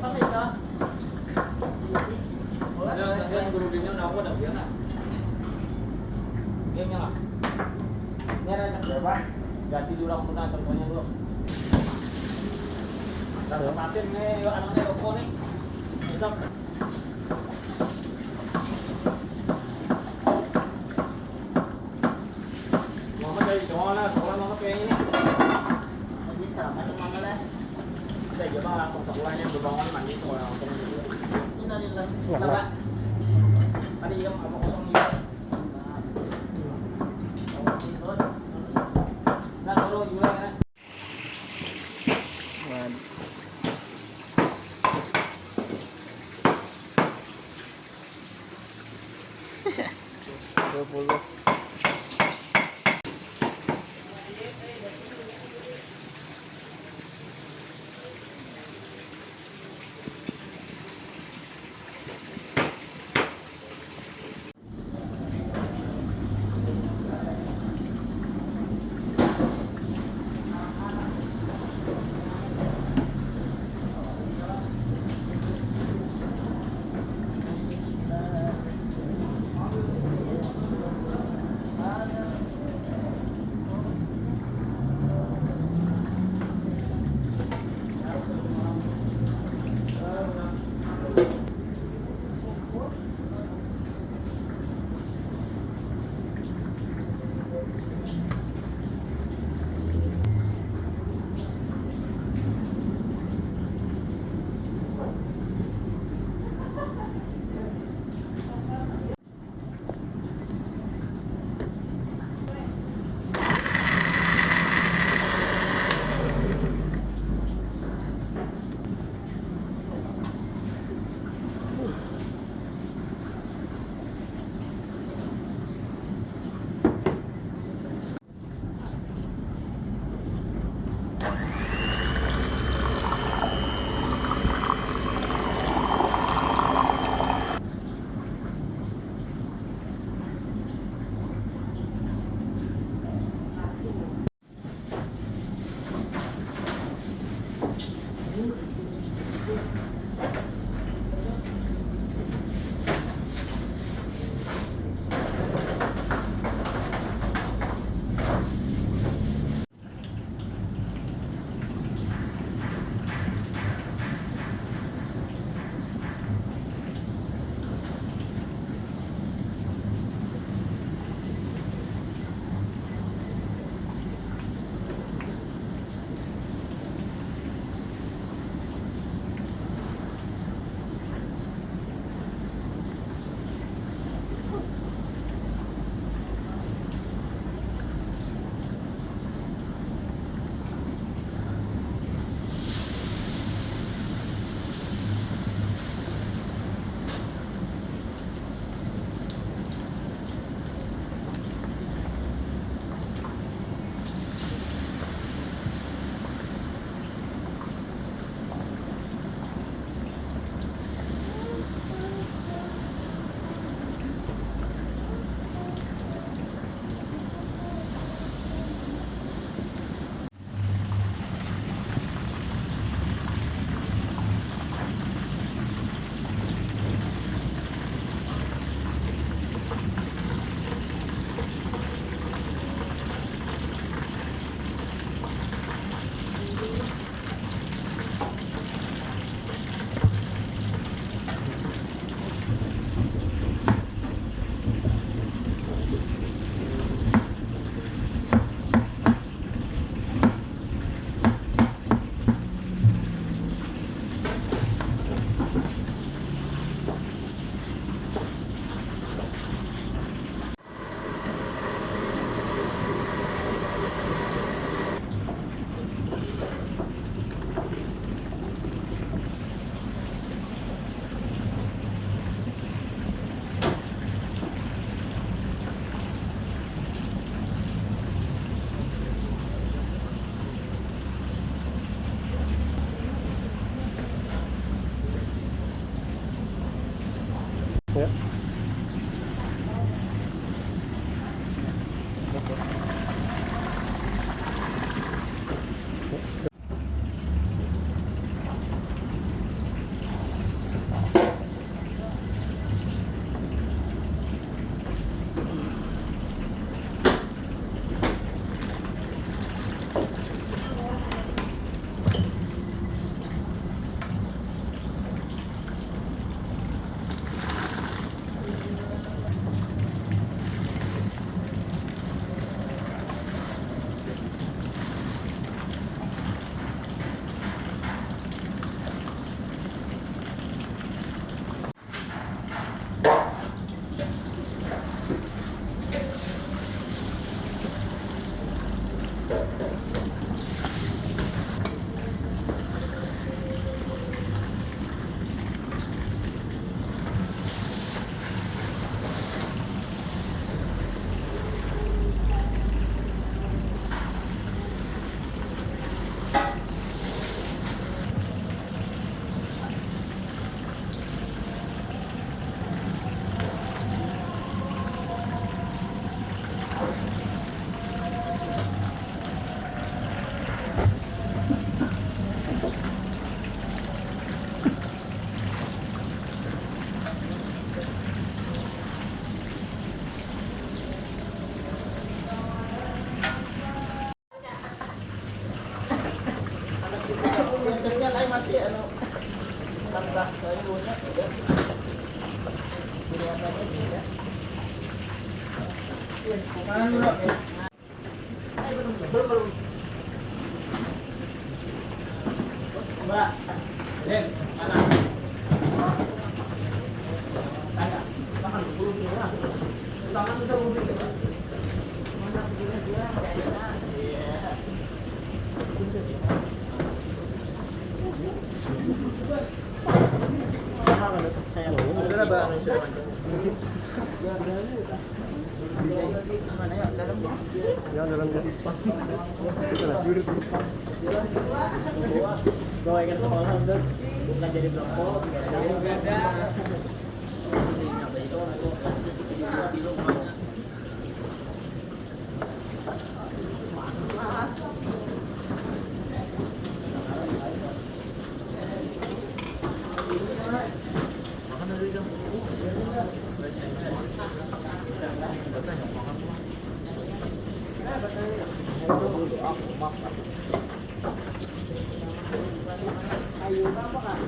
phát lên đó. Dia guru dia nak apa dah dia nak. Dia nyala. Ni ada nak berapa? Ganti dulu orang punya teleponnya dulu. Dah sepatin ni anaknya rokok ni. Besok. Mama dari Jawa lah, kalau mama kayak ini. Ini sama macam mana lah? Saya coba langsung sekolahnya berbangun mandi sekolah langsung dulu. Innalillah. Kenapa? Tadi jam apa kosong juga. Nah, solo juga kan. Yang tesnya lain masih ano. Tambah sayurnya sudah. Kelihatannya tidak. Mana dulu? Belum. Mbak, Den, mana? Tanya, makan dulu dia. Tangan udah udah. Mana begini dia nggak enak. Iya. Mahal kalau saya. Udah Bang. Mana ya dalamnya? Yang dalamnya. Bawa ikan sekolah udah bukan jadi blok tidak ada. Ayo apa kan?